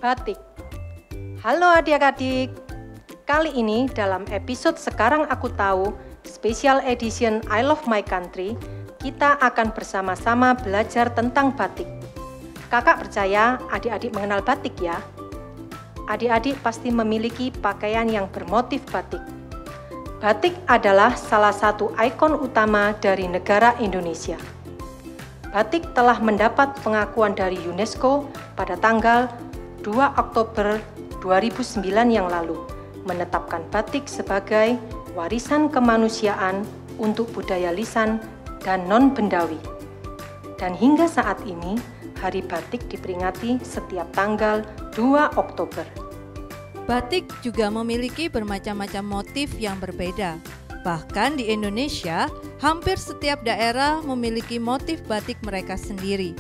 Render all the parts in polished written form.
Batik. Halo adik-adik, kali ini dalam episode Sekarang Aku Tahu, Special Edition I Love My Country, kita akan bersama-sama belajar tentang batik. Kakak percaya adik-adik mengenal batik ya? Adik-adik pasti memiliki pakaian yang bermotif batik. Batik adalah salah satu ikon utama dari negara Indonesia. Batik telah mendapat pengakuan dari UNESCO pada tanggal 2 Oktober 2009 yang lalu, menetapkan batik sebagai warisan kemanusiaan untuk budaya lisan dan non-bendawi. Dan hingga saat ini, Hari Batik diperingati setiap tanggal 2 Oktober. Batik juga memiliki bermacam-macam motif yang berbeda. Bahkan di Indonesia, hampir setiap daerah memiliki motif batik mereka sendiri.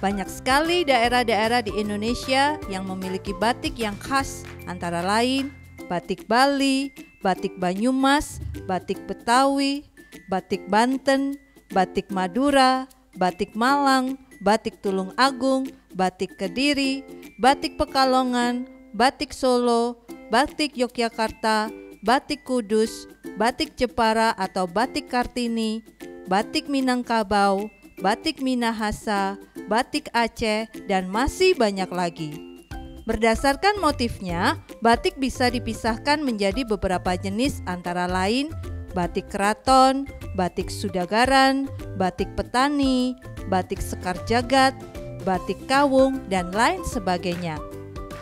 Banyak sekali daerah-daerah di Indonesia yang memiliki batik yang khas, antara lain batik Bali, batik Banyumas, batik Betawi, batik Banten, batik Madura, batik Malang, batik Tulung Agung, batik Kediri, batik Pekalongan, batik Solo, batik Yogyakarta, batik Kudus, batik Jepara atau batik Kartini, batik Minangkabau, batik Minahasa, batik Aceh, dan masih banyak lagi. Berdasarkan motifnya, batik bisa dipisahkan menjadi beberapa jenis antara lain batik keraton, batik Sudagaran, batik petani, batik sekar jagat, batik kawung, dan lain sebagainya.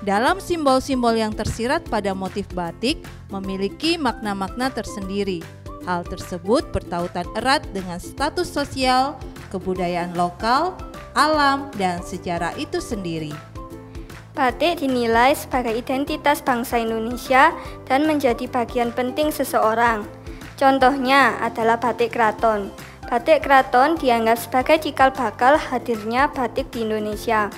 Dalam simbol-simbol yang tersirat pada motif batik memiliki makna-makna tersendiri. Hal tersebut bertautan erat dengan status sosial, kebudayaan lokal, alam, dan sejarah itu sendiri. Batik dinilai sebagai identitas bangsa Indonesia dan menjadi bagian penting seseorang. Contohnya adalah batik keraton. Batik keraton dianggap sebagai cikal bakal hadirnya batik di Indonesia.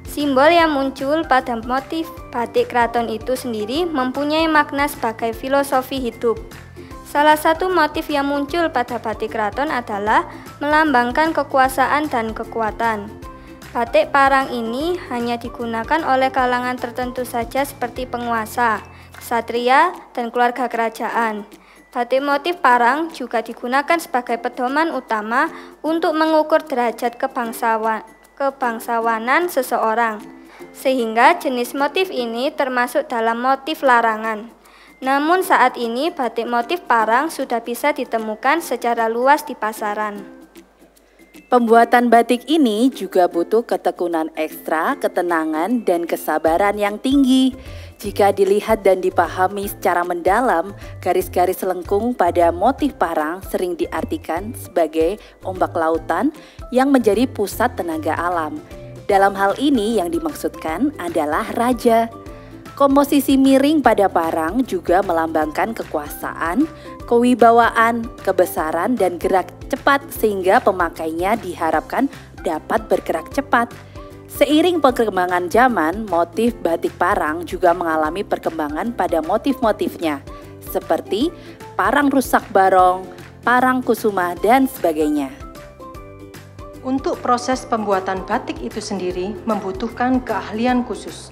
Simbol yang muncul pada motif batik keraton itu sendiri mempunyai makna sebagai filosofi hidup. Salah satu motif yang muncul pada batik keraton adalah melambangkan kekuasaan dan kekuatan. Batik parang ini hanya digunakan oleh kalangan tertentu saja seperti penguasa, ksatria, dan keluarga kerajaan. Batik motif parang juga digunakan sebagai pedoman utama untuk mengukur derajat kebangsawanan seseorang, sehingga jenis motif ini termasuk dalam motif larangan. Namun saat ini batik motif parang sudah bisa ditemukan secara luas di pasaran. Pembuatan batik ini juga butuh ketekunan ekstra, ketenangan, dan kesabaran yang tinggi. Jika dilihat dan dipahami secara mendalam, garis-garis lengkung pada motif parang sering diartikan sebagai ombak lautan yang menjadi pusat tenaga alam. Dalam hal ini yang dimaksudkan adalah raja. Komposisi miring pada parang juga melambangkan kekuasaan, kewibawaan, kebesaran, dan gerak cepat sehingga pemakainya diharapkan dapat bergerak cepat. Seiring perkembangan zaman, motif batik parang juga mengalami perkembangan pada motif-motifnya, seperti parang rusak barong, parang kusuma, dan sebagainya. Untuk proses pembuatan batik itu sendiri membutuhkan keahlian khusus.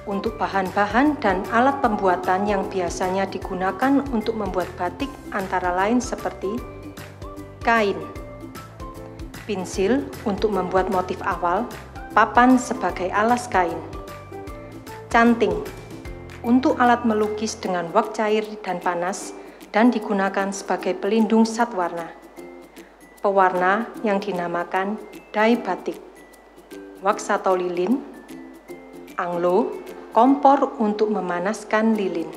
Untuk bahan-bahan dan alat pembuatan yang biasanya digunakan untuk membuat batik antara lain seperti kain, pensil untuk membuat motif awal, papan sebagai alas kain, canting untuk alat melukis dengan wak cair dan panas dan digunakan sebagai pelindung zat warna, pewarna yang dinamakan dye batik, waks atau lilin, anglo, kompor untuk memanaskan lilin.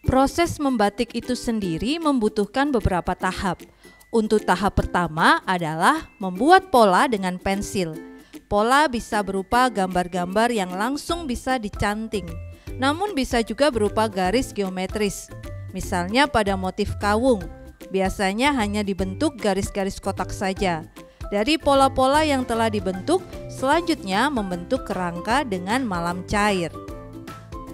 Proses membatik itu sendiri membutuhkan beberapa tahap. Untuk tahap pertama adalah membuat pola dengan pensil. Pola bisa berupa gambar-gambar yang langsung bisa dicanting, namun bisa juga berupa garis geometris. Misalnya pada motif kawung, biasanya hanya dibentuk garis-garis kotak saja. Dari pola-pola yang telah dibentuk, selanjutnya membentuk kerangka dengan malam cair.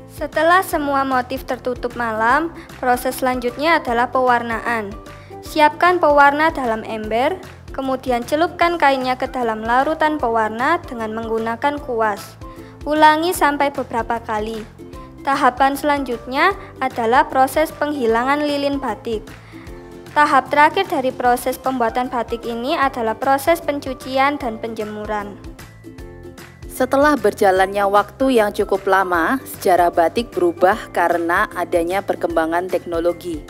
Setelah semua motif tertutup malam, proses selanjutnya adalah pewarnaan. Siapkan pewarna dalam ember, kemudian celupkan kainnya ke dalam larutan pewarna dengan menggunakan kuas. Ulangi sampai beberapa kali. Tahapan selanjutnya adalah proses penghilangan lilin batik. Tahap terakhir dari proses pembuatan batik ini adalah proses pencucian dan penjemuran. Setelah berjalannya waktu yang cukup lama, sejarah batik berubah karena adanya perkembangan teknologi.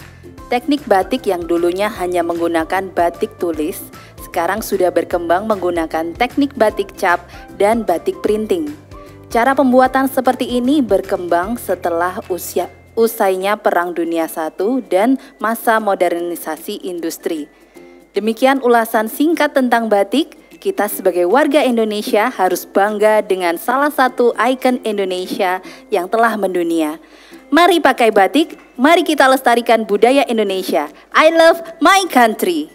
Teknik batik yang dulunya hanya menggunakan batik tulis, sekarang sudah berkembang menggunakan teknik batik cap dan batik printing. Cara pembuatan seperti ini berkembang setelah usainya Perang Dunia I dan masa modernisasi industri. Demikian ulasan singkat tentang batik. Kita sebagai warga Indonesia harus bangga dengan salah satu ikon Indonesia yang telah mendunia. Mari pakai batik, mari kita lestarikan budaya Indonesia. I love my country.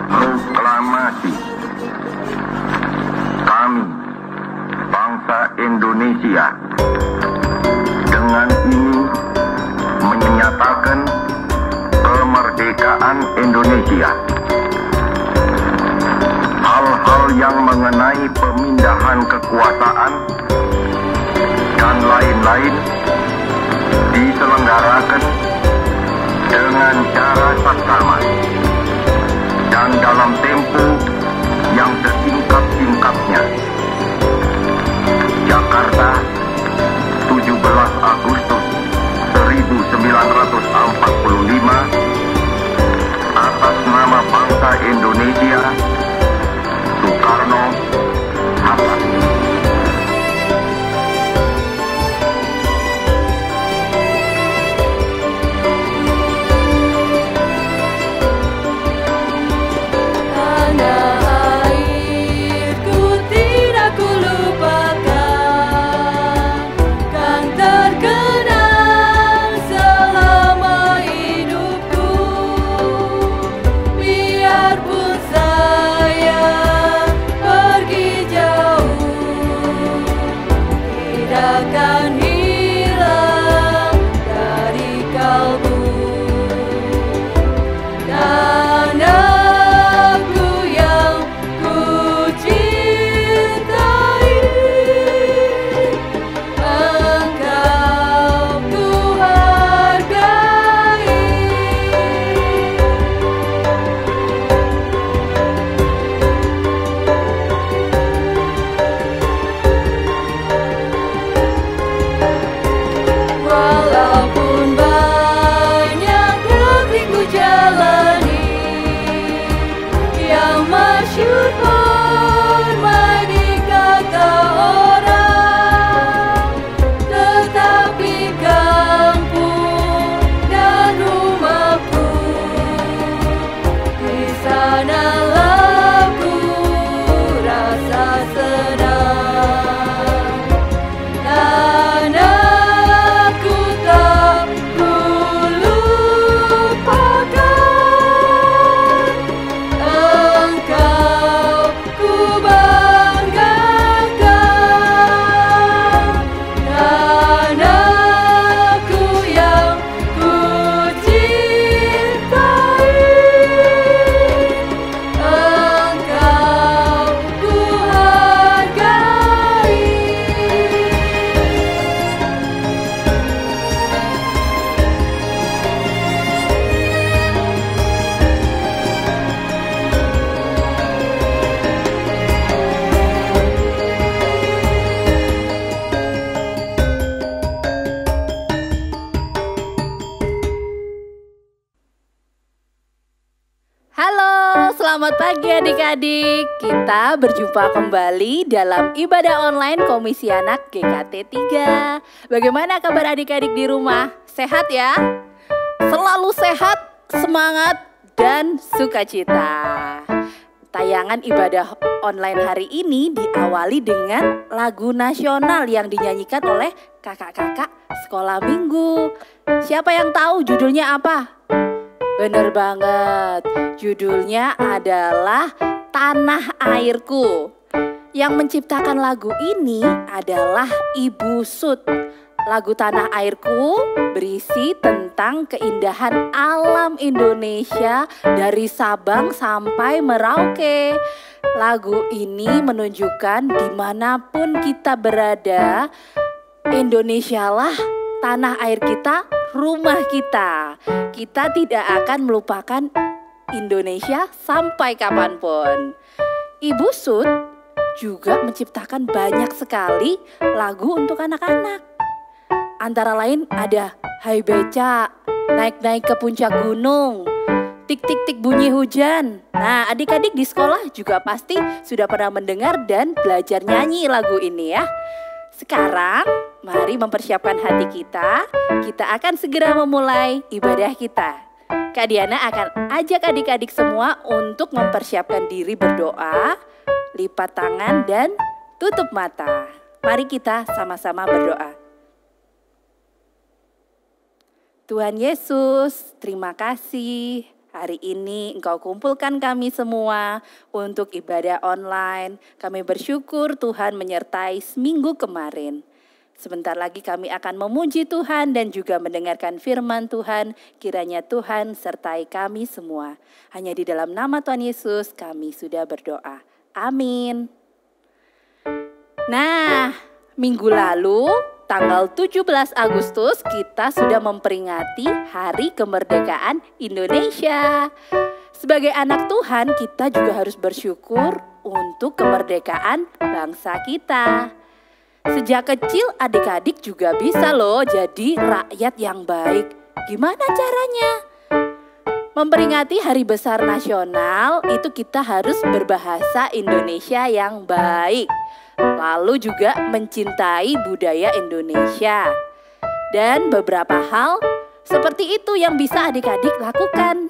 Proklamasi. Kami, bangsa Indonesia, dengan ini menyatakan kemerdekaan Indonesia. Hal-hal yang mengenai pemindahan kekuasaan dan lain-lain diselenggarakan dengan cara saksama dan dalam tempo yang sesingkat-singkatnya. Jakarta, 17 Agustus 1945, atas nama bangsa Indonesia, Soekarno, Hatta. Selamat pagi adik-adik. Kita berjumpa kembali dalam ibadah online Komisi Anak GKT 3. Bagaimana kabar adik-adik di rumah? Sehat ya? Selalu sehat, semangat, dan sukacita. Tayangan ibadah online hari ini diawali dengan lagu nasional yang dinyanyikan oleh kakak-kakak sekolah minggu. Siapa yang tahu judulnya apa? Bener banget, judulnya adalah Tanah Airku. Yang menciptakan lagu ini adalah Ibu Sud. Lagu Tanah Airku berisi tentang keindahan alam Indonesia dari Sabang sampai Merauke. Lagu ini menunjukkan dimanapun kita berada, Indonesia lah tanah air kita, rumah kita. Kita tidak akan melupakan Indonesia sampai kapanpun. Ibu Sud juga menciptakan banyak sekali lagu untuk anak-anak. Antara lain ada Hai Beca, Naik-naik ke puncak gunung, Tik tik tik bunyi hujan. Nah, adik-adik di sekolah juga pasti sudah pernah mendengar dan belajar nyanyi lagu ini ya. Sekarang mari mempersiapkan hati kita. Kita akan segera memulai ibadah kita. Kak Diana akan ajak adik-adik semua untuk mempersiapkan diri berdoa, lipat tangan dan tutup mata. Mari kita sama-sama berdoa. Tuhan Yesus, terima kasih. Hari ini Engkau kumpulkan kami semua untuk ibadah online. Kami bersyukur Tuhan menyertai seminggu kemarin. Sebentar lagi kami akan memuji Tuhan dan juga mendengarkan firman Tuhan. Kiranya Tuhan sertai kami semua. Hanya di dalam nama Tuhan Yesus kami sudah berdoa. Amin. Nah, minggu lalu tanggal 17 Agustus kita sudah memperingati Hari Kemerdekaan Indonesia. Sebagai anak Tuhan kita juga harus bersyukur untuk kemerdekaan bangsa kita. Sejak kecil adik-adik juga bisa loh jadi rakyat yang baik. Gimana caranya? Memperingati Hari Besar Nasional itu kita harus berbahasa Indonesia yang baik. Lalu juga mencintai budaya Indonesia. Dan beberapa hal seperti itu yang bisa adik-adik lakukan.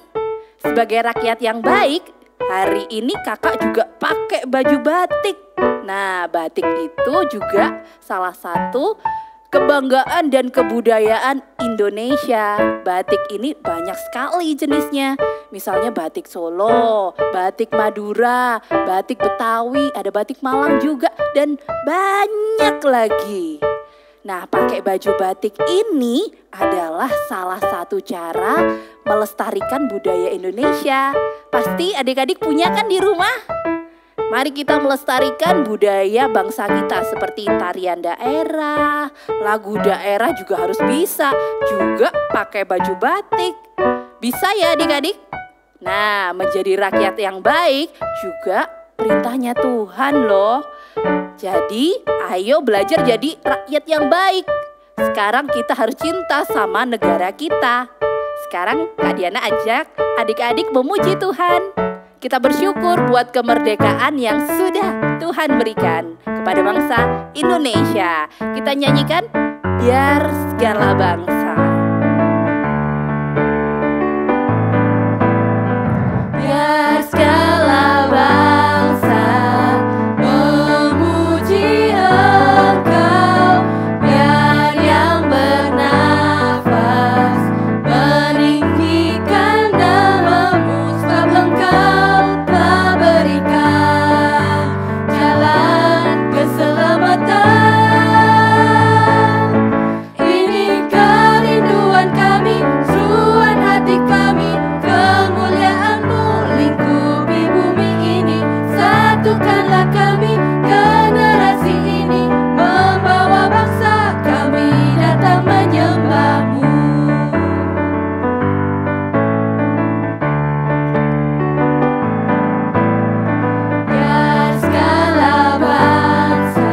Sebagai rakyat yang baik, hari ini kakak juga pakai baju batik. Nah, batik itu juga salah satu kebanggaan dan kebudayaan Indonesia. Batik ini banyak sekali jenisnya. Misalnya batik Solo, batik Madura, batik Betawi, ada batik Malang juga, dan banyak lagi. Nah, pakai baju batik ini adalah salah satu cara melestarikan budaya Indonesia. Pasti adik-adik punya kan di rumah? Mari kita melestarikan budaya bangsa kita seperti tarian daerah, lagu daerah juga harus bisa, juga pakai baju batik. Bisa ya adik-adik? Nah, menjadi rakyat yang baik juga perintahnya Tuhan loh. Jadi, ayo belajar jadi rakyat yang baik. Sekarang kita harus cinta sama negara kita. Sekarang Kak Diana ajak adik-adik memuji Tuhan. Kita bersyukur buat kemerdekaan yang sudah Tuhan berikan kepada bangsa Indonesia. Kita nyanyikan Biar Segala Bangsa. Biar segala bangsa memuji Engkau, biar yang bernafas meninggikan namamu, sebab Engkau telah berikan jalan keselamatan. Ini kerinduan kami, seruan hati kami, kemuliaan-Mu lingkupi bumi ini. Satukanlah kami, generasi ini, membawa bangsa kami datang menyembah-Mu. Biar segala bangsa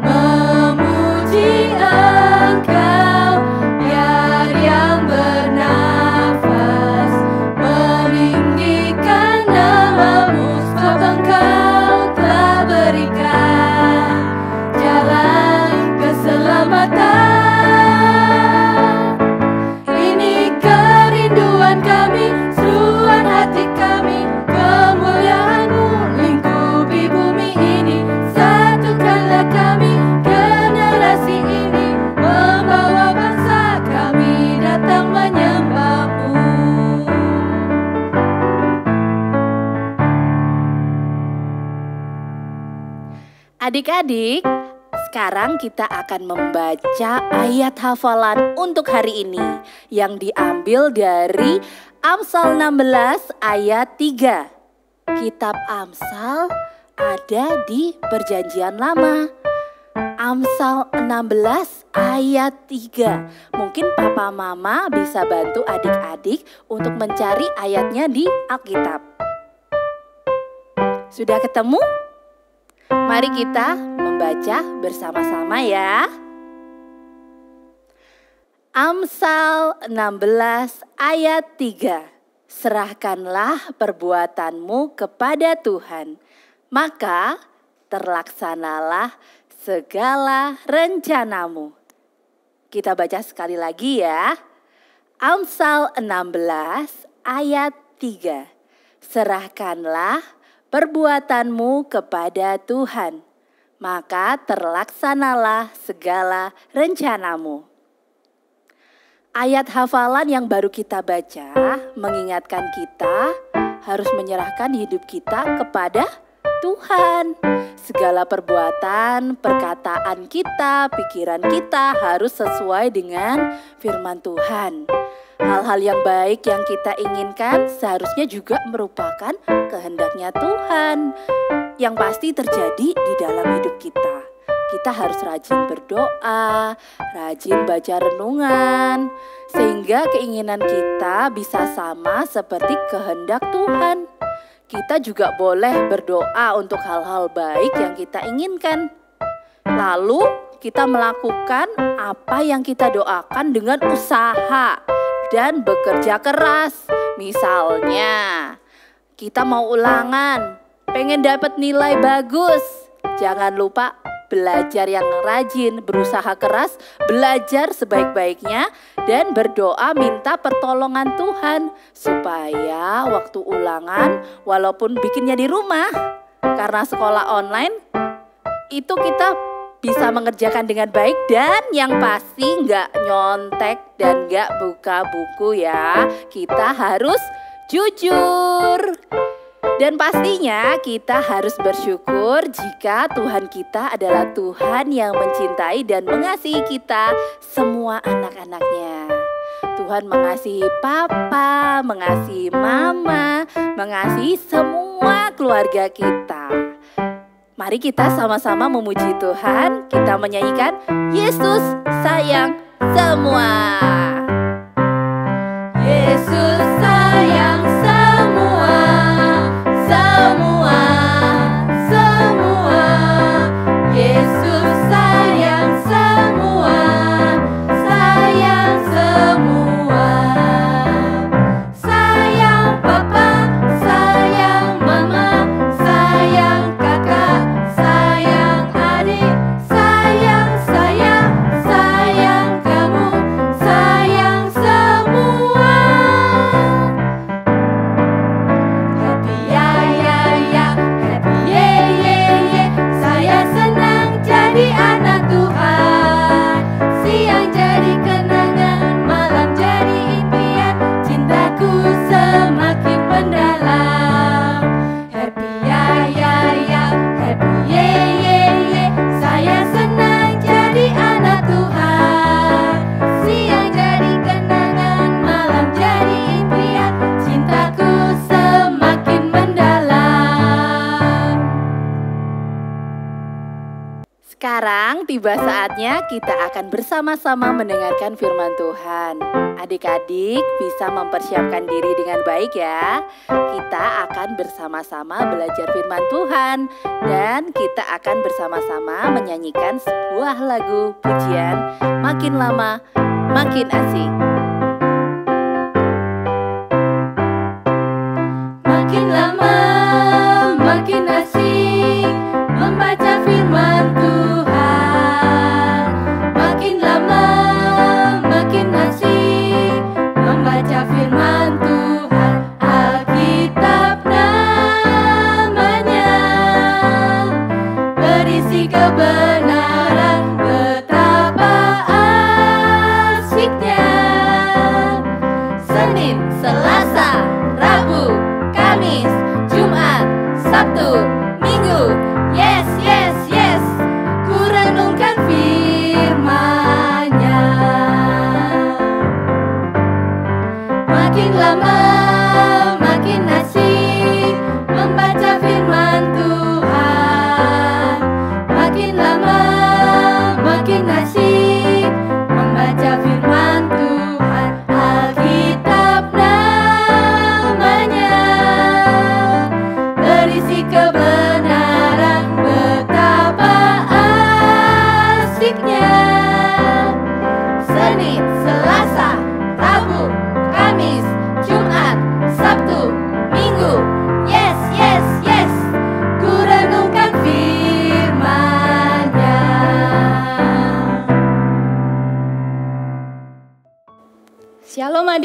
memuji Engkau, biar yang bernafas meninggikan namamu, sebab Engkau telah berikan jalan keselamatan. Ini kerinduan kami, seruan hati kami, kemuliaan-Mu lingkupi bumi ini. Satukanlah kami, generasi ini, membawa bangsa kami datang menyembah-Mu. Adik-adik, Sekarang kita akan membaca ayat hafalan untuk hari ini yang diambil dari Amsal 16 ayat 3. Kitab Amsal ada di Perjanjian Lama. Amsal 16 ayat 3. Mungkin papa mama bisa bantu adik-adik untuk mencari ayatnya di Alkitab. Sudah ketemu? Mari kita membaca bersama-sama ya. Amsal 16 ayat 3. Serahkanlah perbuatanmu kepada Tuhan, maka terlaksanalah segala rencanamu. Kita baca sekali lagi ya. Amsal 16 ayat 3. Serahkanlah perbuatanmu kepada Tuhan, maka terlaksanalah segala rencanamu. Ayat hafalan yang baru kita baca mengingatkan kita harus menyerahkan hidup kita kepada Tuhan. Segala perbuatan, perkataan kita, pikiran kita harus sesuai dengan firman Tuhan. Hal-hal yang baik yang kita inginkan seharusnya juga merupakan kehendaknya Tuhan yang pasti terjadi di dalam hidup kita. Kita harus rajin berdoa, rajin baca renungan, sehingga keinginan kita bisa sama seperti kehendak Tuhan. Kita juga boleh berdoa untuk hal-hal baik yang kita inginkan. Lalu kita melakukan apa yang kita doakan dengan usaha dan bekerja keras. Misalnya, kita mau ulangan, pengen dapat nilai bagus. Jangan lupa belajar yang rajin, berusaha keras, belajar sebaik-baiknya, dan berdoa minta pertolongan Tuhan. Supaya waktu ulangan, walaupun bikinnya di rumah, karena sekolah online, itu kita bisa mengerjakan dengan baik dan yang pasti nggak nyontek dan nggak buka buku ya. Kita harus jujur. Dan pastinya kita harus bersyukur jika Tuhan kita adalah Tuhan yang mencintai dan mengasihi kita semua anak-anaknya. Tuhan mengasihi papa, mengasihi mama, mengasihi semua keluarga kita. Mari kita sama-sama memuji Tuhan, kita menyanyikan Yesus sayang semua. Yesus sayang semua, semua, semua. Yesus sayang semua, sayang semua. Sayang papa, sayang mama, sayang kakak, sayang adik, sayang saya, sayang kamu, sayang semua. Happy ya ya ya, happy ye ye ye. Saya senang jadi anak Tuhan. Siang jadi kenangan, malam jadi impian. Cintaku semakin mendalam. Happy ya ya ya, happy ye ye ye. Saya senang jadi anak Tuhan. Siang jadi kenangan, malam jadi impian. Cintaku semakin mendalam. Sekarang tiba saatnya kita akan bersama-sama mendengarkan firman Tuhan. Adik-adik bisa mempersiapkan diri dengan baik ya. Kita akan bersama-sama belajar firman Tuhan. Dan kita akan bersama-sama menyanyikan sebuah lagu pujian Makin Lama Makin Asik. Makin lama makin asik membaca firman Tuhan. Makin lama makin asik membaca firman Tuhan. Alkitab namanya berisi kebenaran, betapa asiknya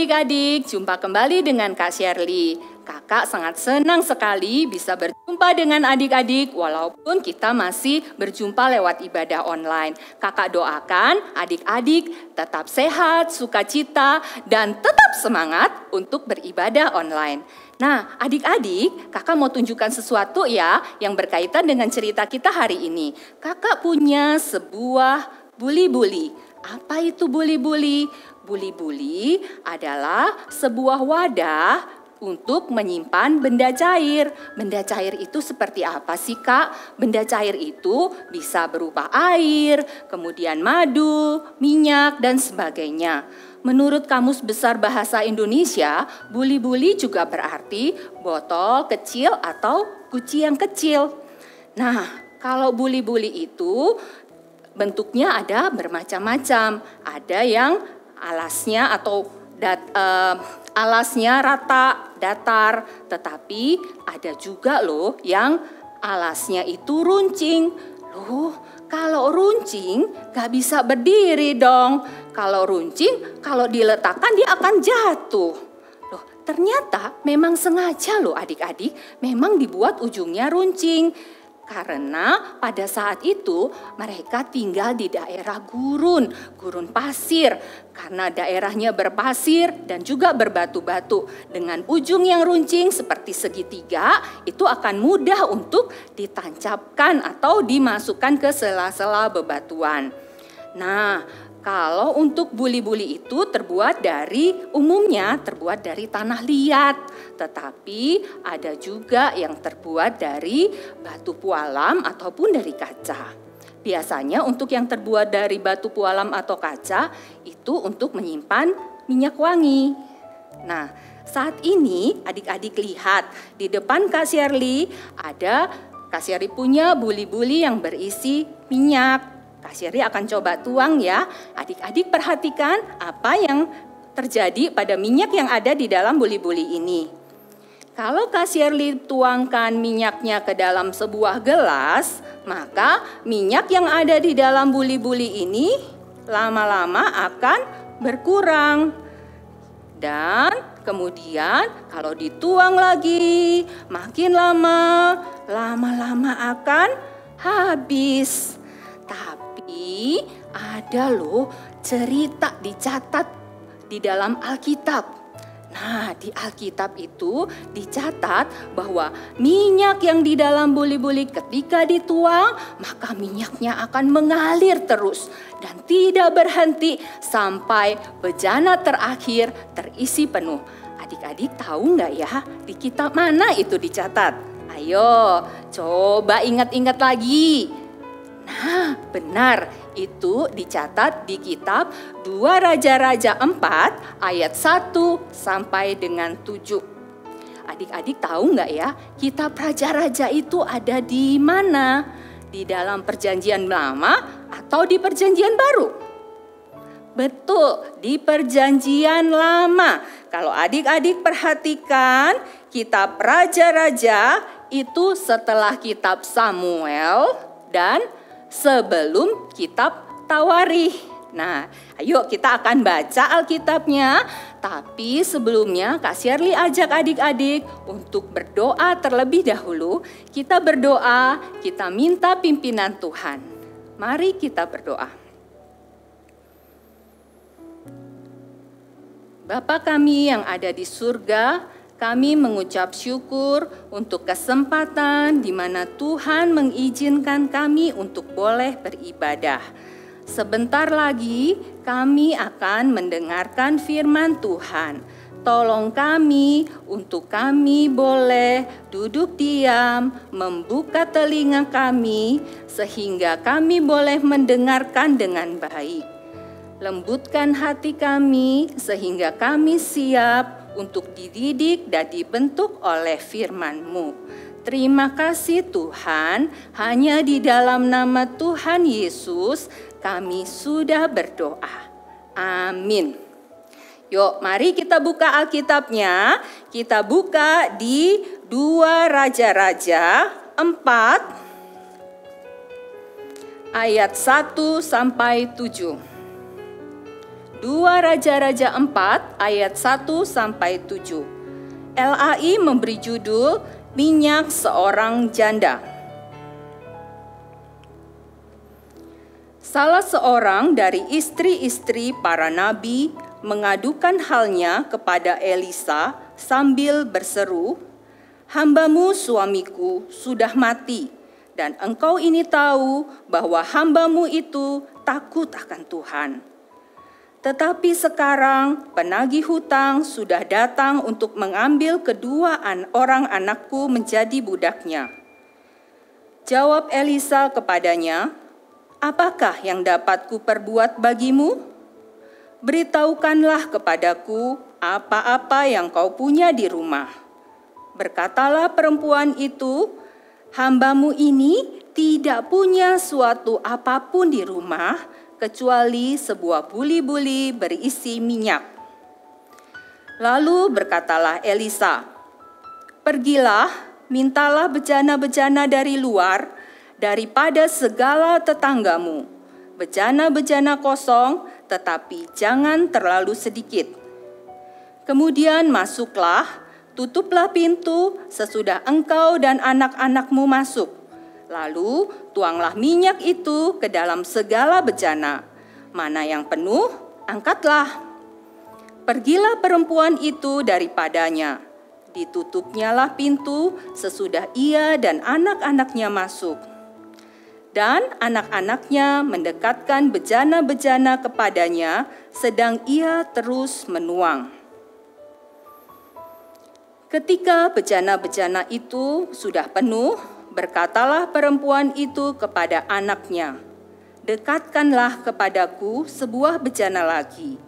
adik-adik, jumpa kembali dengan Kak Shirley. Kakak sangat senang sekali bisa berjumpa dengan adik-adik walaupun kita masih berjumpa lewat ibadah online. Kakak doakan adik-adik tetap sehat, sukacita, dan tetap semangat untuk beribadah online. Nah, adik-adik, kakak mau tunjukkan sesuatu ya yang berkaitan dengan cerita kita hari ini. Kakak punya sebuah buli-buli. Apa itu buli-buli? Buli-buli adalah sebuah wadah untuk menyimpan benda cair. Benda cair itu seperti apa sih, Kak? Benda cair itu bisa berupa air, kemudian madu, minyak, dan sebagainya. Menurut Kamus Besar Bahasa Indonesia, buli-buli juga berarti botol kecil atau guci yang kecil. Nah, kalau buli-buli itu bentuknya ada bermacam-macam. Ada yang alasnya atau alasnya rata, datar, tetapi ada juga loh yang alasnya itu runcing. Loh, kalau runcing gak bisa berdiri dong. Kalau runcing, kalau diletakkan dia akan jatuh. Loh, ternyata memang sengaja loh adik-adik, memang dibuat ujungnya runcing. Karena pada saat itu mereka tinggal di daerah gurun pasir. Karena daerahnya berpasir dan juga berbatu-batu. Dengan ujung yang runcing seperti segitiga, itu akan mudah untuk ditancapkan atau dimasukkan ke sela-sela bebatuan. Nah, kalau untuk buli-buli itu umumnya terbuat dari tanah liat. Tetapi ada juga yang terbuat dari batu pualam ataupun dari kaca. Biasanya untuk yang terbuat dari batu pualam atau kaca itu untuk menyimpan minyak wangi. Nah, saat ini adik-adik lihat di depan Kak Shirley ada Kak Shirley punya buli-buli yang berisi minyak. Kak Shirley akan coba tuang ya. Adik-adik perhatikan apa yang terjadi pada minyak yang ada di dalam buli-buli ini. Kalau Kak Shirley tuangkan minyaknya ke dalam sebuah gelas, maka minyak yang ada di dalam buli-buli ini lama-lama akan berkurang. Dan kemudian kalau dituang lagi, makin lama-lama akan habis. Tapi ada loh cerita dicatat di dalam Alkitab. Nah, di Alkitab itu dicatat bahwa minyak yang di dalam buli-buli ketika dituang, maka minyaknya akan mengalir terus dan tidak berhenti sampai bejana terakhir terisi penuh. Adik-adik tahu nggak ya di kitab mana itu dicatat? Ayo, coba ingat-ingat lagi. Nah, benar, itu dicatat di kitab 2 Raja-Raja 4 ayat 1 sampai dengan 7. Adik-adik tahu nggak ya, kitab Raja-Raja itu ada di mana? Di dalam Perjanjian Lama atau di Perjanjian Baru? Betul, di Perjanjian Lama. Kalau adik-adik perhatikan, kitab Raja-Raja itu setelah kitab Samuel dan sebelum kitab Tawarikh. Nah, ayo kita akan baca Alkitabnya. Tapi sebelumnya Kak Shirley ajak adik-adik untuk berdoa terlebih dahulu. Kita berdoa, kita minta pimpinan Tuhan. Mari kita berdoa. Bapa kami yang ada di surga, kami mengucap syukur untuk kesempatan di mana Tuhan mengizinkan kami untuk boleh beribadah. Sebentar lagi kami akan mendengarkan firman Tuhan. Tolong kami untuk kami boleh duduk diam, membuka telinga kami sehingga kami boleh mendengarkan dengan baik. Lembutkan hati kami sehingga kami siap untuk dididik dan dibentuk oleh firman-Mu. Terima kasih Tuhan, hanya di dalam nama Tuhan Yesus kami sudah berdoa. Amin. Yuk, mari kita buka Alkitabnya. Kita buka di 2 Raja-Raja 4 ayat 1 sampai 7. 2 Raja-Raja 4 ayat 1-7. LAI memberi judul Minyak Seorang Janda. Salah seorang dari istri-istri para nabi mengadukan halnya kepada Elisa sambil berseru, "Hambamu suamiku sudah mati, dan engkau ini tahu bahwa hambamu itu takut akan Tuhan. Tetapi sekarang penagih hutang sudah datang untuk mengambil kedua orang anakku menjadi budaknya." Jawab Elisa kepadanya, "Apakah yang dapat kuperbuat bagimu? Beritahukanlah kepadaku apa-apa yang kau punya di rumah." Berkatalah perempuan itu, "Hambamu ini tidak punya suatu apapun di rumah, kecuali sebuah buli-buli berisi minyak." Lalu berkatalah Elisa, "Pergilah, mintalah bejana-bejana dari luar, daripada segala tetanggamu, bejana-bejana kosong, tetapi jangan terlalu sedikit. Kemudian masuklah, tutuplah pintu sesudah engkau dan anak-anakmu masuk. Lalu tuanglah minyak itu ke dalam segala bejana. Mana yang penuh, angkatlah." Pergilah perempuan itu daripadanya. Ditutupnyalah pintu sesudah ia dan anak-anaknya masuk. Dan anak-anaknya mendekatkan bejana-bejana kepadanya, sedang ia terus menuang. Ketika bejana-bejana itu sudah penuh, berkatalah perempuan itu kepada anaknya, "Dekatkanlah kepadaku sebuah bejana lagi."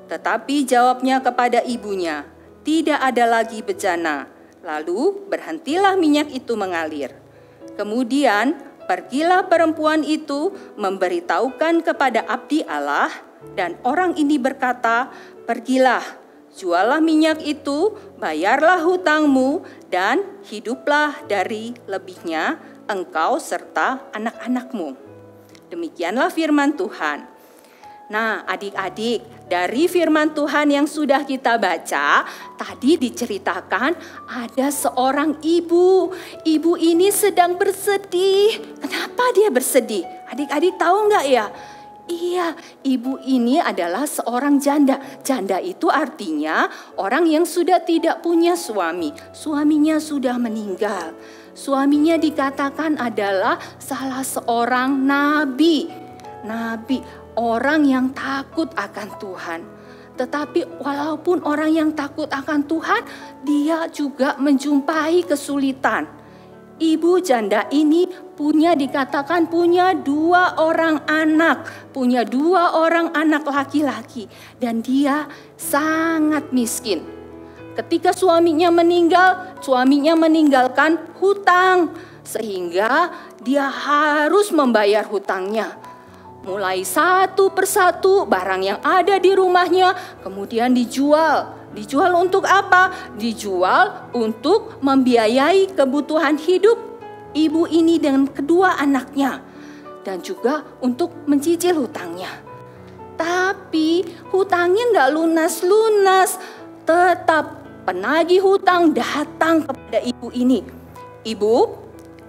Tetapi jawabnya kepada ibunya, "Tidak ada lagi bejana." Lalu berhentilah minyak itu mengalir. Kemudian pergilah perempuan itu memberitahukan kepada abdi Allah, dan orang ini berkata, "Pergilah, jualah minyak itu, bayarlah hutangmu, dan hiduplah dari lebihnya engkau serta anak-anakmu." Demikianlah firman Tuhan. Nah, adik-adik, dari firman Tuhan yang sudah kita baca, tadi diceritakan ada seorang ibu. Ibu ini sedang bersedih. Kenapa dia bersedih? Adik-adik tahu nggak ya? Iya, ibu ini adalah seorang janda. Janda itu artinya orang yang sudah tidak punya suami. Suaminya sudah meninggal. Suaminya dikatakan adalah salah seorang nabi. Orang yang takut akan Tuhan. Tetapi walaupun orang yang takut akan Tuhan, dia juga menjumpai kesulitan. Ibu janda ini dikatakan punya 2 orang anak. Punya 2 orang anak laki-laki. Dan dia sangat miskin. Ketika suaminya meninggalkan hutang. Sehingga dia harus membayar hutangnya. Mulai satu persatu barang yang ada di rumahnya kemudian dijual. Dijual untuk apa? Dijual untuk membiayai kebutuhan hidup ibu ini dan kedua anaknya. Dan juga untuk mencicil hutangnya. Tapi hutangnya nggak lunas-lunas. Tetap penagih hutang datang kepada ibu ini. "Ibu,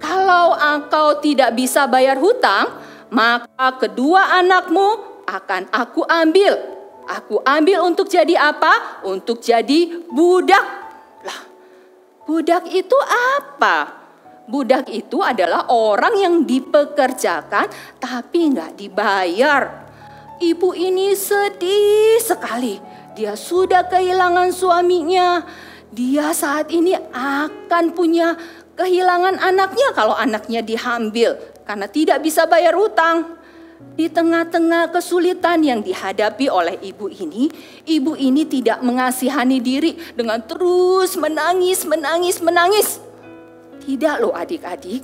kalau engkau tidak bisa bayar hutang, maka kedua anakmu akan aku ambil. Aku ambil untuk jadi apa? Untuk jadi budak." Lah, budak itu apa? Budak itu adalah orang yang dipekerjakan tapi nggak dibayar. Ibu ini sedih sekali. Dia sudah kehilangan suaminya. Dia saat ini akan punya kehilangan anaknya kalau anaknya diambil. Karena tidak bisa bayar hutang. Di tengah-tengah kesulitan yang dihadapi oleh ibu ini tidak mengasihani diri dengan terus menangis. Tidak loh adik-adik.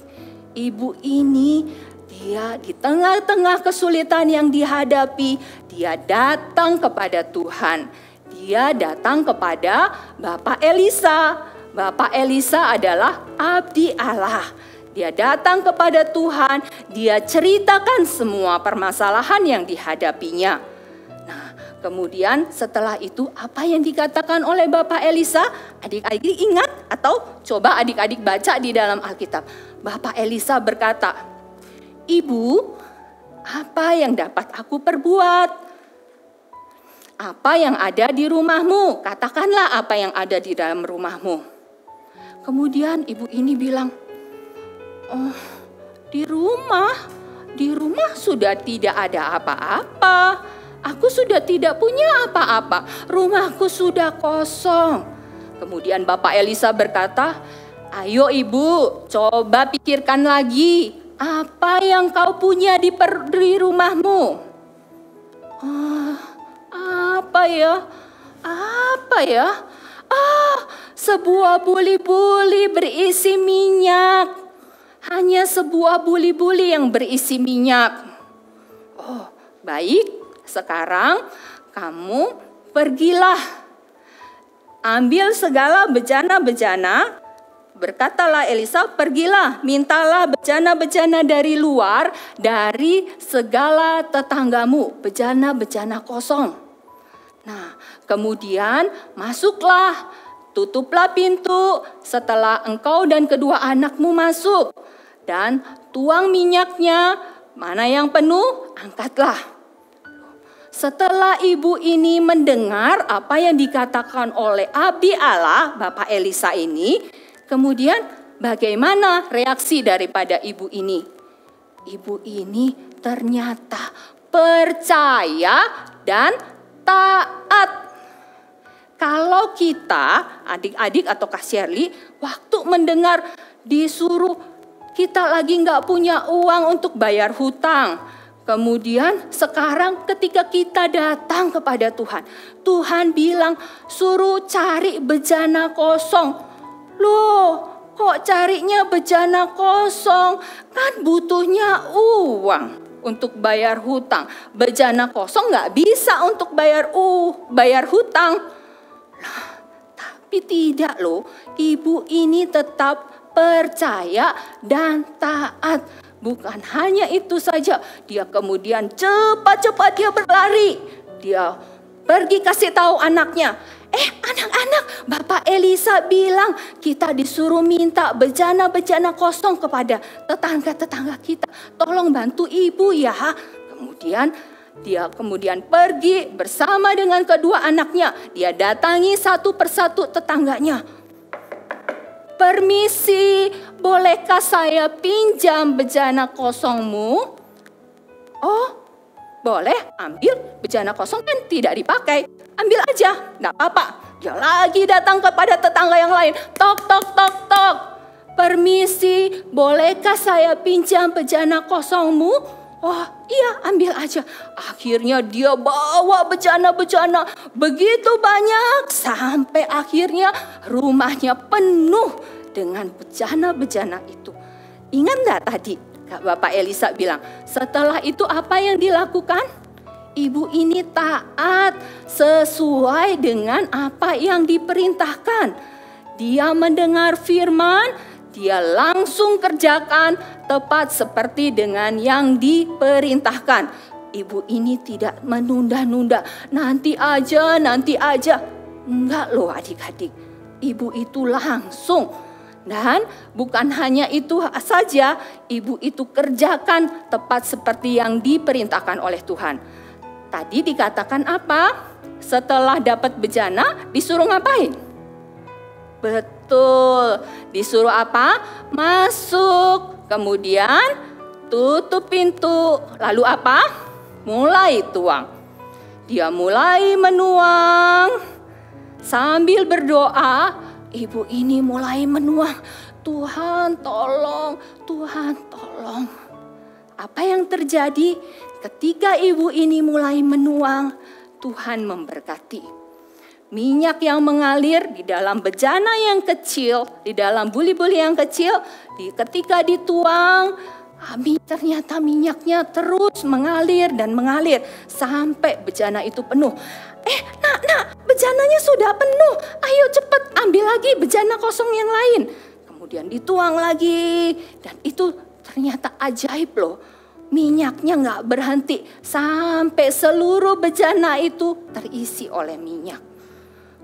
Ibu ini dia di tengah-tengah kesulitan yang dihadapi, dia datang kepada Tuhan. Dia datang kepada Bapak Elisa. Bapak Elisa adalah abdi Allah. Dia datang kepada Tuhan, dia ceritakan semua permasalahan yang dihadapinya. Nah, Kemudian setelah itu apa yang dikatakan oleh Bapak Elisa? Adik-adik ingat atau coba adik-adik baca di dalam Alkitab. Bapak Elisa berkata, "Ibu, apa yang dapat aku perbuat? Apa yang ada di rumahmu? Katakanlah apa yang ada di dalam rumahmu." Kemudian ibu ini bilang, "Oh, di rumah sudah tidak ada apa-apa. Aku sudah tidak punya apa-apa. Rumahku sudah kosong." Kemudian Bapak Elisa berkata, "Ayo ibu, coba pikirkan lagi. Apa yang kau punya di rumahmu?" Apa ya? Sebuah buli-buli berisi minyak. Hanya sebuah buli-buli yang berisi minyak. Oh, baik. Sekarang kamu pergilah, ambil segala bejana-bejana. Berkatalah Elisa, "Pergilah, mintalah bejana-bejana dari luar, dari segala tetanggamu, bejana-bejana kosong." Nah, kemudian masuklah, tutuplah pintu setelah engkau dan kedua anakmu masuk. Dan tuang minyaknya, mana yang penuh, angkatlah. Setelah ibu ini mendengar apa yang dikatakan oleh Abdi Allah, Bapak Elisa ini, kemudian bagaimana reaksi daripada ibu ini? Ibu ini ternyata percaya dan taat. Kalau kita, adik-adik atau Kak Shirley, waktu mendengar disuruh kita lagi nggak punya uang untuk bayar hutang. Kemudian sekarang ketika kita datang kepada Tuhan, Tuhan bilang suruh cari bejana kosong. Loh, kok carinya bejana kosong? Kan butuhnya uang untuk bayar hutang. Bejana kosong nggak bisa untuk bayar hutang. Lah, tapi tidak loh, ibu ini tetap percaya dan taat. Bukan hanya itu saja, dia kemudian cepat-cepat dia berlari. Dia pergi kasih tahu anaknya, anak-anak, Bapak Elisa bilang kita disuruh minta bejana-bejana kosong kepada tetangga-tetangga kita. Tolong bantu ibu ya. Kemudian dia pergi bersama dengan kedua anaknya. Dia datangi satu persatu tetangganya. "Permisi, bolehkah saya pinjam bejana kosongmu?" "Oh, boleh, ambil. Bejana kosong kan tidak dipakai. Ambil aja, enggak apa-apa." Dia lagi datang kepada tetangga yang lain. Tok, tok, tok, tok. "Permisi, bolehkah saya pinjam bejana kosongmu?" "Oh iya, ambil aja." Akhirnya dia bawa bejana-bejana begitu banyak sampai akhirnya rumahnya penuh dengan bejana-bejana itu. Ingat enggak tadi Bapak Elisa bilang, setelah itu apa yang dilakukan? Ibu ini taat sesuai dengan apa yang diperintahkan. Dia mendengar firman, dia langsung kerjakan tepat seperti dengan yang diperintahkan. Ibu ini tidak menunda-nunda, nanti aja. Enggak loh adik-adik, ibu itu langsung. Dan bukan hanya itu saja, ibu itu kerjakan tepat seperti yang diperintahkan oleh Tuhan. Tadi dikatakan apa? Setelah dapat bejana disuruh ngapain? Betul, disuruh apa? Masuk, kemudian tutup pintu. Lalu apa? Mulai tuang. Dia mulai menuang. Sambil berdoa, ibu ini mulai menuang. "Tuhan tolong, Tuhan tolong." Apa yang terjadi ketika ibu ini mulai menuang? Tuhan memberkati. Minyak yang mengalir di dalam bejana yang kecil, di dalam buli-buli yang kecil, ketika dituang, ternyata minyaknya terus mengalir dan mengalir sampai bejana itu penuh. Nak, bejananya sudah penuh. Ayo cepat ambil lagi bejana kosong yang lain. Kemudian dituang lagi dan itu ternyata ajaib loh. minyaknya nggak berhenti sampai seluruh bejana itu terisi oleh minyak.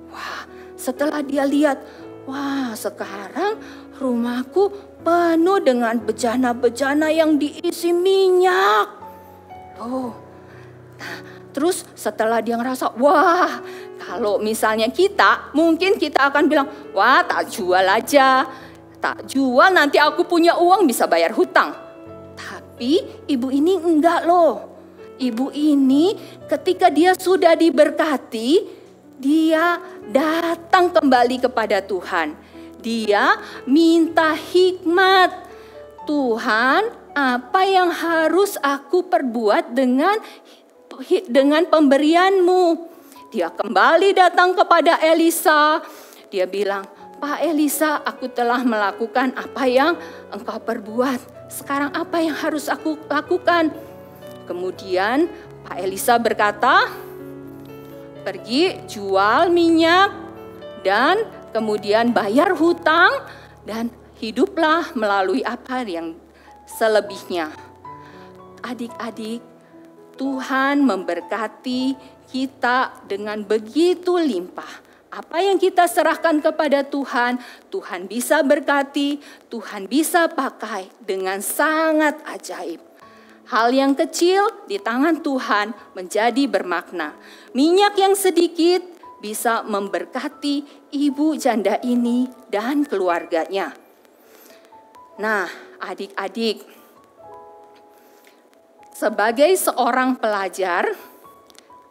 Wah, setelah dia lihat, wah sekarang rumahku penuh dengan bejana-bejana yang diisi minyak. Oh, nah, terus setelah dia ngerasa, wah kalau misalnya kita, mungkin kita akan bilang, wah tak jual aja. Tak jual nanti aku punya uang bisa bayar hutang. Tapi ibu ini enggak loh. Ibu ini ketika dia sudah diberkati, dia datang kembali kepada Tuhan. Dia minta hikmat. Tuhan, apa yang harus aku perbuat dengan pemberianmu? Dia kembali datang kepada Elisa. Dia bilang, Pak Elisa, aku telah melakukan apa yang engkau perbuat. Sekarang apa yang harus aku lakukan? Kemudian Pak Elisa berkata, pergi jual minyak dan kemudian bayar hutang dan hiduplah melalui apa yang selebihnya. Adik-adik, Tuhan memberkati kita dengan begitu limpah. Apa yang kita serahkan kepada Tuhan, Tuhan bisa berkati, Tuhan bisa pakai dengan sangat ajaib. Hal yang kecil di tangan Tuhan menjadi bermakna. Minyak yang sedikit bisa memberkati ibu janda ini dan keluarganya. Nah, adik-adik, sebagai seorang pelajar,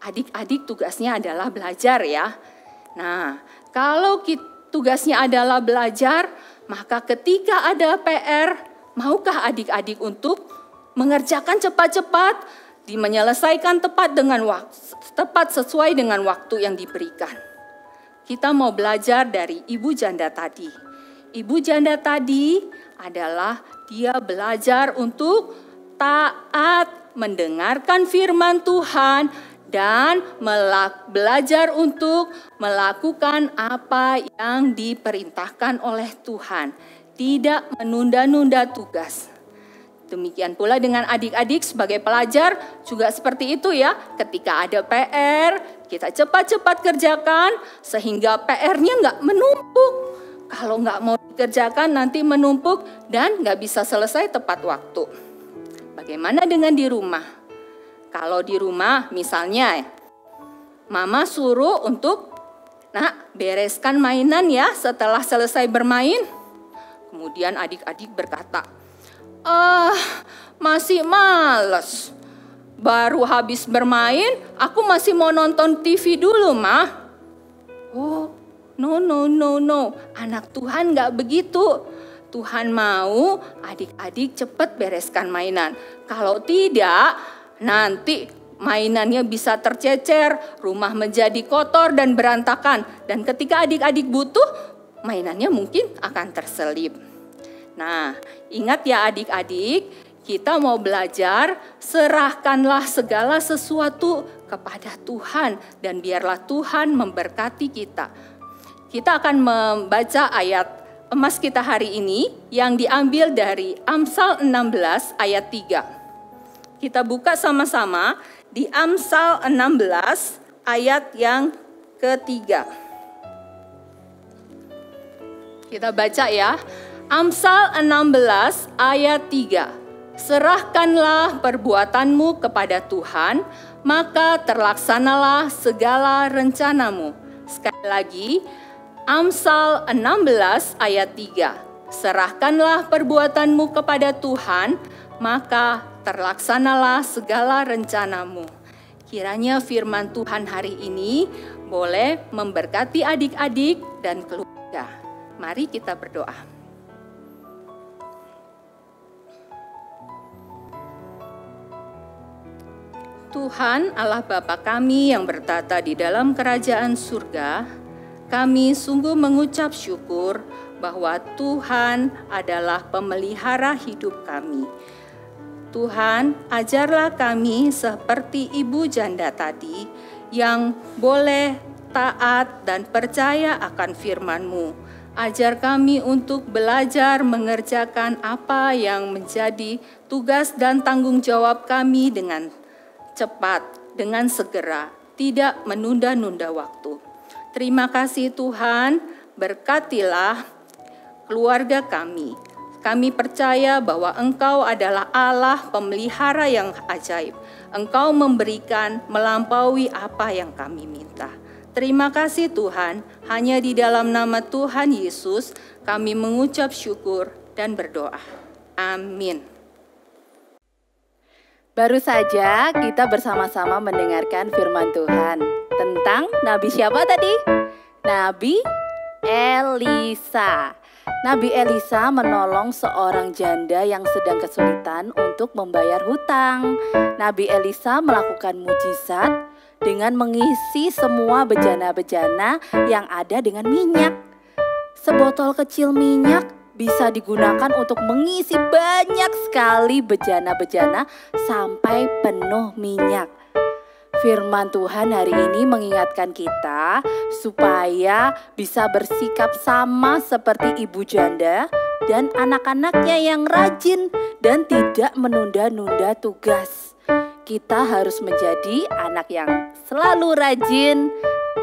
adik-adik tugasnya adalah belajar ya. Nah, kalau tugasnya adalah belajar, maka ketika ada PR, maukah adik-adik untuk mengerjakan cepat-cepat, menyelesaikan tepat sesuai dengan waktu yang diberikan. Kita mau belajar dari ibu janda tadi. Ibu janda tadi adalah dia belajar untuk taat, mendengarkan firman Tuhan, dan belajar untuk melakukan apa yang diperintahkan oleh Tuhan. Tidak menunda-nunda tugas. Demikian pula dengan adik-adik sebagai pelajar juga seperti itu ya. Ketika ada PR, kita cepat-cepat kerjakan sehingga PR-nya nggak menumpuk. Kalau nggak mau dikerjakan nanti menumpuk dan nggak bisa selesai tepat waktu. Bagaimana dengan di rumah? Kalau di rumah misalnya mama suruh untuk bereskan mainan ya setelah selesai bermain. Kemudian adik-adik berkata, masih males. Baru habis bermain, aku masih mau nonton TV dulu, Ma. Oh, no. Anak Tuhan gak begitu. Tuhan mau adik-adik cepat bereskan mainan. Kalau tidak, nanti mainannya bisa tercecer, rumah menjadi kotor dan berantakan. Dan ketika adik-adik butuh, mainannya mungkin akan terselip. Nah, ingat ya adik-adik, kita mau belajar, serahkanlah segala sesuatu kepada Tuhan dan biarlah Tuhan memberkati kita. Kita akan membaca ayat emas kita hari ini yang diambil dari Amsal 16 ayat 3. Kita buka sama-sama di Amsal 16 ayat yang ketiga. Kita baca ya. Amsal 16 ayat 3. Serahkanlah perbuatanmu kepada Tuhan, maka terlaksanalah segala rencanamu. Sekali lagi, Amsal 16 ayat 3. Serahkanlah perbuatanmu kepada Tuhan, maka terlaksanalah segala rencanamu. Kiranya firman Tuhan hari ini boleh memberkati adik-adik dan keluarga. Mari kita berdoa. Tuhan Allah Bapa kami yang bertata di dalam kerajaan surga, kami sungguh mengucap syukur bahwa Tuhan adalah pemelihara hidup kami. Tuhan, ajarlah kami seperti ibu janda tadi yang boleh taat dan percaya akan firman-Mu. Ajar kami untuk belajar mengerjakan apa yang menjadi tugas dan tanggung jawab kami dengan cepat, dengan segera, tidak menunda-nunda waktu. Terima kasih Tuhan, berkatilah keluarga kami. Kami percaya bahwa Engkau adalah Allah pemelihara yang ajaib. Engkau memberikan melampaui apa yang kami minta. Terima kasih Tuhan, hanya di dalam nama Tuhan Yesus kami mengucap syukur dan berdoa. Amin. Baru saja kita bersama-sama mendengarkan firman Tuhan tentang Nabi siapa tadi? Nabi Elisa. Nabi Elisa menolong seorang janda yang sedang kesulitan untuk membayar hutang. Nabi Elisa melakukan mujizat dengan mengisi semua bejana-bejana yang ada dengan minyak. Sebotol kecil minyak bisa digunakan untuk mengisi banyak sekali bejana-bejana sampai penuh minyak. Firman Tuhan hari ini mengingatkan kita supaya bisa bersikap sama seperti ibu janda dan anak-anaknya yang rajin dan tidak menunda-nunda tugas. Kita harus menjadi anak yang selalu rajin,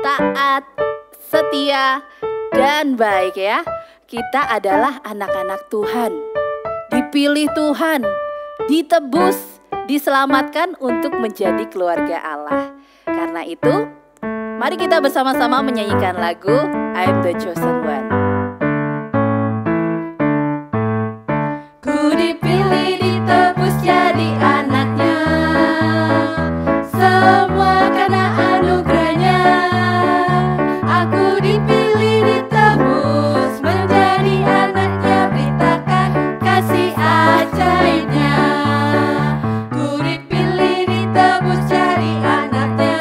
taat, setia, dan baik ya. Kita adalah anak-anak Tuhan, dipilih Tuhan, ditebus, diselamatkan untuk menjadi keluarga Allah. Karena itu, mari kita bersama-sama menyanyikan lagu I'm the Chosen One. Ku dipilih, ditebus jadi anaknya, semua karena anugerahnya. Aku dipilih, ditebus menjadi anaknya, beritakan kasih ajaibnya. Ku dipilih, ditebus jadi anaknya,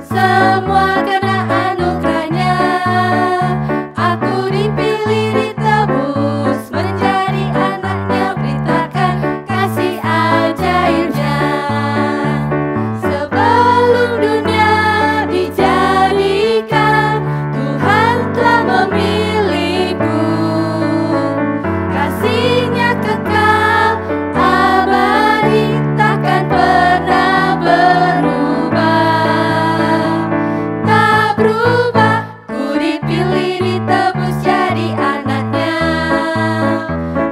semua karena anugerahnya. Aku dipilih, ditebus menjadi anaknya, beritakan kasih ajaibnya. Sebelum dunia dijadikan, Tuhan telah memilihku. Kasih-Nya kekal abadi, takkan pernah berubah. Tak berubah, ku dipilih, ditebus jadi anaknya,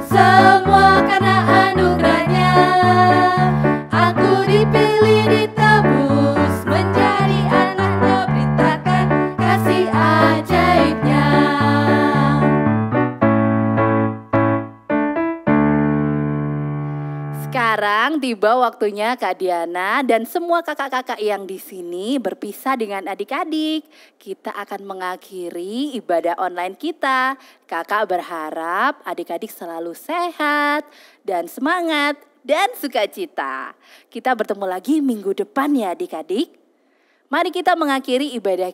semua karena anugerahnya. Aku dipilih, ditebus menjadi anaknya, beritakan kasih ajaibnya. Sekarang tiba waktunya Kak Diana dan semua kakak-kakak yang di sini berpisah dengan adik-adik. Kita akan mengakhiri ibadah online kita. Kakak berharap adik-adik selalu sehat dan semangat dan sukacita. Kita bertemu lagi minggu depan ya adik-adik. Mari kita mengakhiri ibadah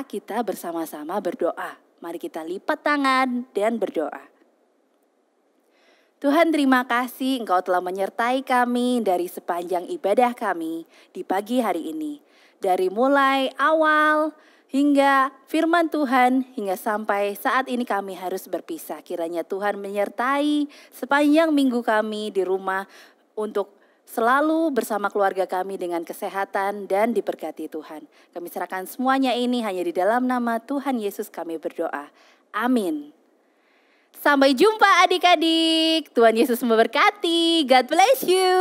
kita bersama-sama berdoa. Mari kita lipat tangan dan berdoa. Tuhan, terima kasih Engkau telah menyertai kami dari sepanjang ibadah kami di pagi hari ini. Dari mulai awal hingga firman Tuhan hingga sampai saat ini kami harus berpisah. Kiranya Tuhan menyertai sepanjang minggu kami di rumah untuk selalu bersama keluarga kami dengan kesehatan dan diberkati Tuhan. Kami serahkan semuanya ini hanya di dalam nama Tuhan Yesus kami berdoa. Amin. Sampai jumpa adik-adik. Tuhan Yesus memberkati. God bless you.